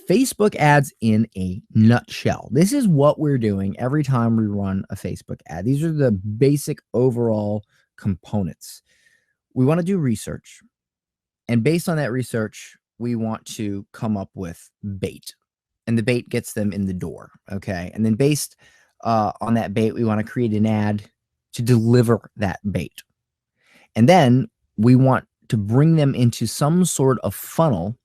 Facebook ads in a nutshell. This is what we're doing every time we run a Facebook ad. These are the basic overall components. We want to do research. And based on that research, we want to come up with bait. And the bait gets them in the door. Okay. And then based on that bait, we want to create an ad to deliver that bait. And then we want to bring them into some sort of funnel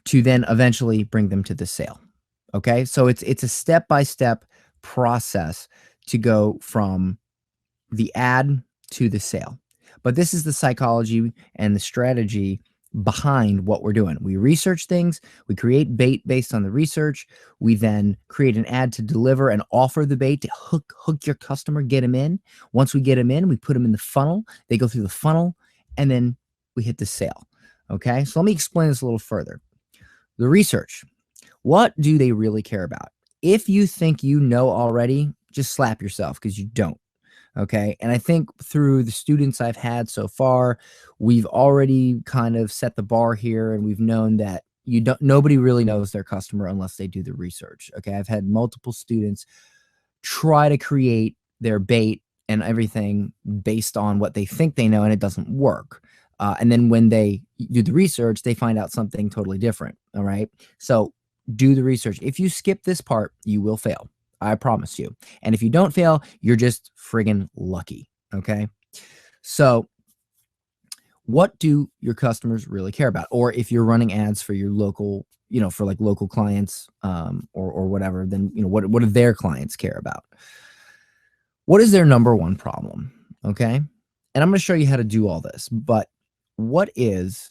to then eventually bring them to the sale. Okay. So it's a step-by-step process to go from the ad to the sale. But this is the psychology and the strategy behind what we're doing. We research things, we create bait based on the research, we then create an ad to deliver and offer the bait to hook your customer, get them in. Once we get them in, we put them in the funnel, they go through the funnel, and then we hit the sale. Okay, so let me explain this a little further. The research, what do they really care about? If you think you know already, just slap yourself because you don't. Okay. And I think through the students I've had so far, we've already kind of set the bar here, and we've known that nobody really knows their customer unless they do the research. Okay. I've had multiple students try to create their bait and everything based on what they think they know, and it doesn't work. And then when they do the research, they find out something totally different. All right. So do the research. If you skip this part, you will fail. I promise you. And if you don't fail, you're just friggin' lucky. Okay. So what do your customers really care about? Or if you're running ads for your local, for like local clients, or whatever, then, what do their clients care about? What is their number one problem? Okay. And I'm going to show you how to do all this, but what is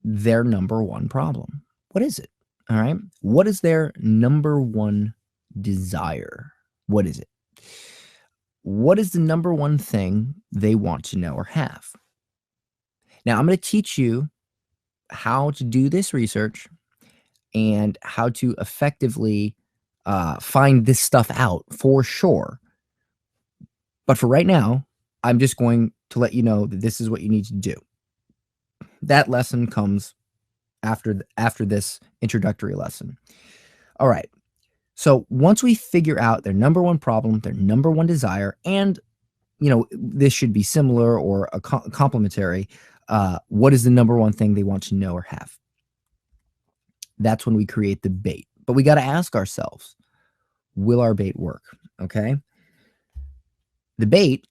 their number one problem? What is it? All right. What is their number one desire? What is it? What is the number one thing they want to know or have? Now, I'm going to teach you how to do this research and how to effectively find this stuff out for sure. But for right now, I'm just going to let you know that this is what you need to do. That lesson comes after this introductory lesson. All right. So once we figure out their number one problem, their number one desire, and this should be similar or a complementary, what is the number one thing they want to know or have? That's when we create the bait. But we got to ask ourselves, will our bait work? Okay. The bait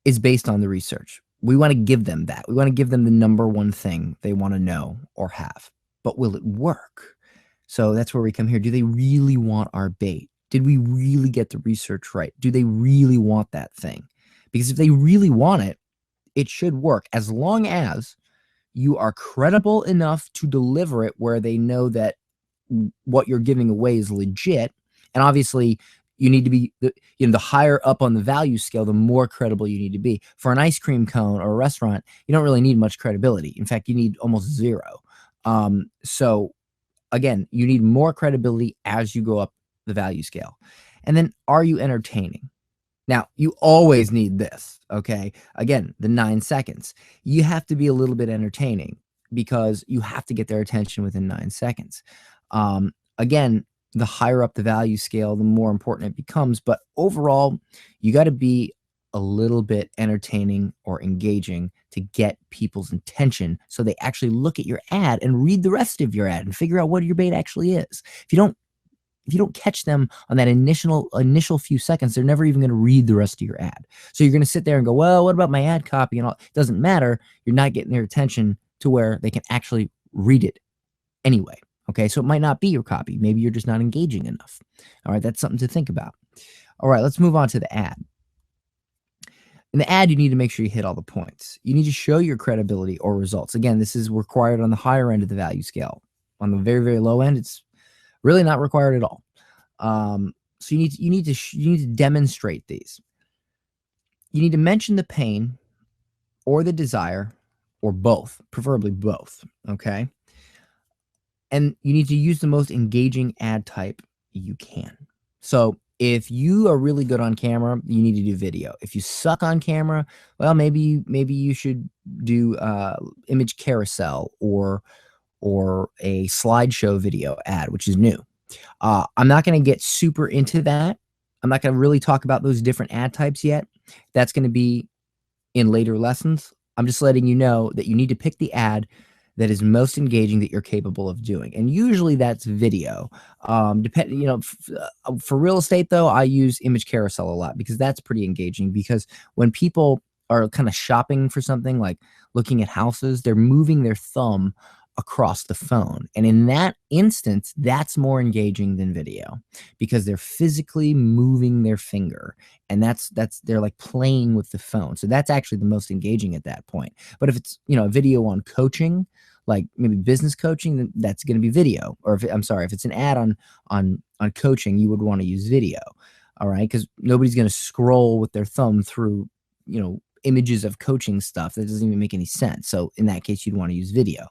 is based on the research. We want to give them that. We want to give them the number one thing they want to know or have. But will it work? So that's where we come here. Do they really want our bait? Did we really get the research right? Do they really want that thing? Because if they really want it, it should work, as long as you are credible enough to deliver it where they know that what you're giving away is legit. And obviously, you need to be, the higher up on the value scale, the more credible you need to be. For an ice cream cone or a restaurant, you don't really need much credibility. In fact, you need almost zero. So again, you need more credibility as you go up the value scale. And then, are you entertaining? Now, you always need this, okay? Again, the 9 seconds. You have to be a little bit entertaining because you have to get their attention within 9 seconds. Again, the higher up the value scale, the more important it becomes. But overall, you got to be a little bit entertaining or engaging to get people's attention so they actually look at your ad and read the rest of your ad and figure out what your bait actually is. If you don't catch them on that initial few seconds, they're never even going to read the rest of your ad. So you're going to sit there and go, well, what about my ad copy and all? It doesn't matter. You're not getting their attention to where they can actually read it anyway. Okay, so it might not be your copy. Maybe you're just not engaging enough. All right, that's something to think about. All right, let's move on to the ad. In the ad, you need to make sure you hit all the points. You need to show your credibility or results. Again, this is required on the higher end of the value scale. On the very, very low end, it's really not required at all. So you need to demonstrate these. You need to mention the pain or the desire or both, preferably both. Okay. And you need to use the most engaging ad type you can. So if you are really good on camera, you need to do video. If you suck on camera, well, maybe you should do image carousel or or a slideshow video ad, which is new. I'm not going to get super into that. I'm not going to really talk about those different ad types yet. That's going to be in later lessons. I'm just letting you know that you need to pick the ad that is most engaging that you're capable of doing. And usually that's video. For real estate though, I use image carousel a lot because that's pretty engaging, because when people are kind of shopping for something, like looking at houses, they're moving their thumb across the phone. And in that instance, that's more engaging than video, because they're physically moving their finger, and that's they're like playing with the phone. So that's actually the most engaging at that point. But if it's, a video on coaching, like maybe business coaching, then that's going to be video. Or if it's an ad on coaching, you would want to use video. All right, because nobody's going to scroll with their thumb through, images of coaching stuff. That doesn't even make any sense. So in that case, you'd want to use video.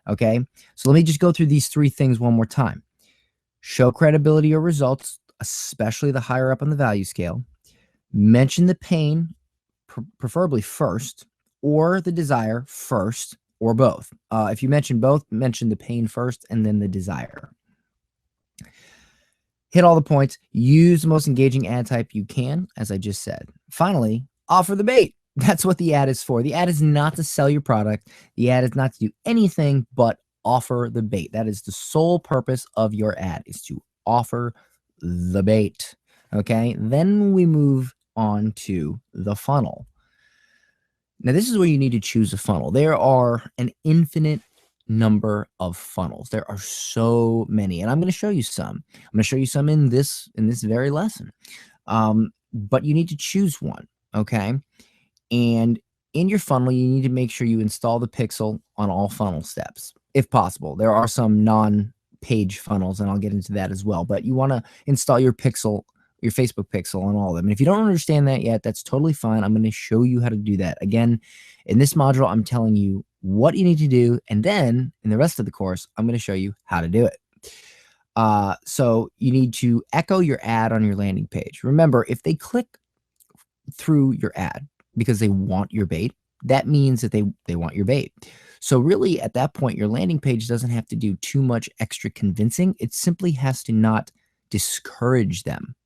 Okay, so let me just go through these 3 things one more time. Show credibility or results, especially the higher up on the value scale. Mention the pain, preferably first, or the desire first, or both. If you mention both, mention the pain first and then the desire. Hit all the points. Use the most engaging ad type you can, as I just said. Finally, offer the bait. That's what the ad is for. The ad is not to sell your product. The ad is not to do anything but offer the bait. That is the sole purpose of your ad, is to offer the bait. Okay, then we move on to the funnel. Now, this is where you need to choose a funnel. There are an infinite number of funnels. There are so many, and I'm going to show you some. I'm going to show you some in this very lesson. But you need to choose one, okay? And in your funnel, you need to make sure you install the pixel on all funnel steps, if possible. There are some non-page funnels, and I'll get into that as well. But you want to install your pixel, your Facebook pixel, on all of them. And if you don't understand that yet, that's totally fine. I'm going to show you how to do that. Again, in this module, I'm telling you what you need to do. And then in the rest of the course, I'm going to show you how to do it. So you need to echo your ad on your landing page. Remember, if they click through your ad because they want your bait, that means that they want your bait. So really, at that point, your landing page doesn't have to do too much extra convincing. It simply has to not discourage them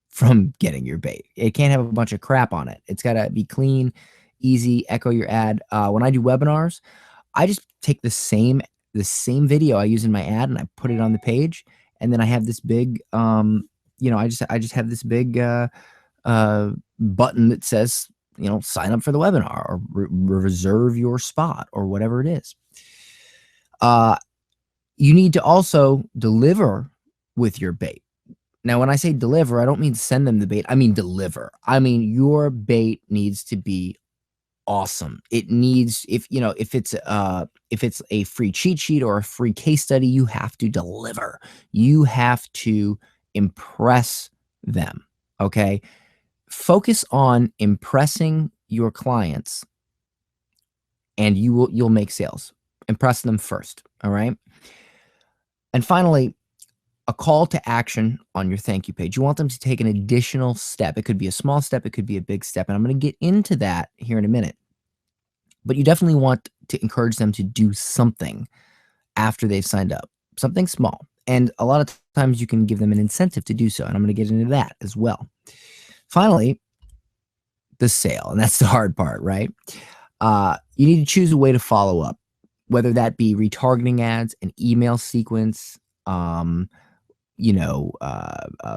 from getting your bait. It can't have a bunch of crap on it. It's got to be clean, easy, echo your ad. When I do webinars, I just take the same video I use in my ad and I put it on the page. And then I have this big, I just have this big button that says, sign up for the webinar, or reserve your spot, or whatever it is. You need to also deliver with your bait. Now, when I say deliver, I don't mean send them the bait. I mean deliver. I mean, your bait needs to be awesome. It needs, if it's a free cheat sheet or a free case study, you have to deliver. You have to impress them. Okay. Focus on impressing your clients, and you'll make sales. Impress them first. All right. And finally, a call to action on your thank you page. You want them to take an additional step. It could be a small step. It could be a big step. And I'm going to get into that here in a minute. But you definitely want to encourage them to do something after they've signed up, something small. And a lot of times you can give them an incentive to do so. And I'm going to get into that as well. Finally, the sale. And that's the hard part, right? You need to choose a way to follow up, whether that be retargeting ads, an email sequence,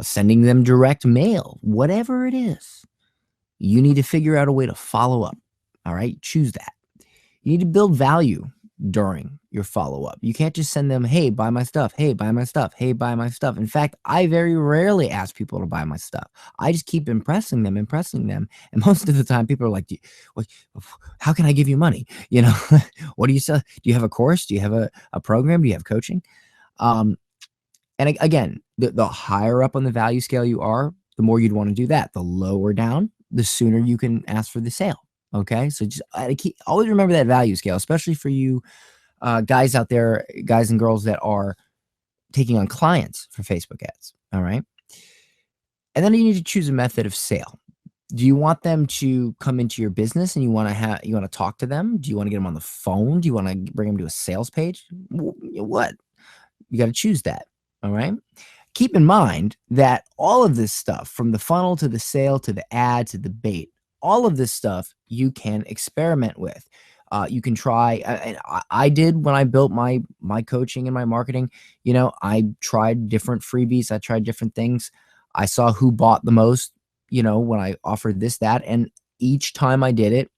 sending them direct mail, whatever it is. You need to figure out a way to follow up. All right, choose that. You need to build value during your follow-up. You can't just send them, hey, buy my stuff, hey, buy my stuff, hey, buy my stuff. In fact, I very rarely ask people to buy my stuff. I just keep impressing them. And most of the time, people are like, how can I give you money? What do you sell? Do you have a course? Do you have a program? Do you have coaching? And again, the higher up on the value scale you are, the more you'd want to do that. The lower down, the sooner you can ask for the sale. Okay, so just always remember that value scale, especially for you guys out there, guys and girls that are taking on clients for Facebook ads. All right, and then you need to choose a method of sale. Do you want them to come into your business and you wanna talk to them? Do you wanna get them on the phone? Do you wanna bring them to a sales page? What? You gotta choose that, all right? Keep in mind that all of this stuff, from the funnel to the sale to the ad to the bait, all of this stuff you can experiment with. You can try, and I did when I built my coaching and my marketing. I tried different freebies. I tried different things. I saw who bought the most. When I offered this, that, and each time I did it,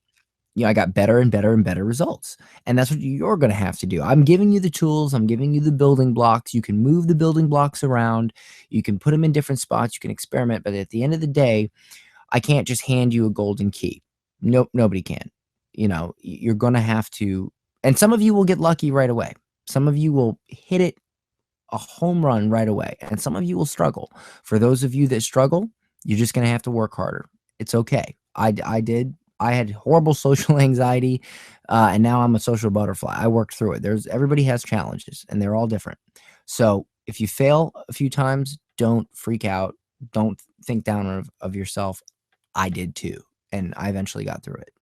I got better and better and better results. And that's what you're going to have to do. I'm giving you the tools, I'm giving you the building blocks. You can move the building blocks around, you can put them in different spots, you can experiment. But at the end of the day, I can't just hand you a golden key. Nope, nobody can. You're going to have to, and some of you will get lucky right away. Some of you will hit it a home run right away, and some of you will struggle. For those of you that struggle, you're just going to have to work harder. It's okay. I did. I had horrible social anxiety, and now I'm a social butterfly. I worked through it. Everybody has challenges, and they're all different. So if you fail a few times, don't freak out. Don't think down of yourself. I did too, and I eventually got through it.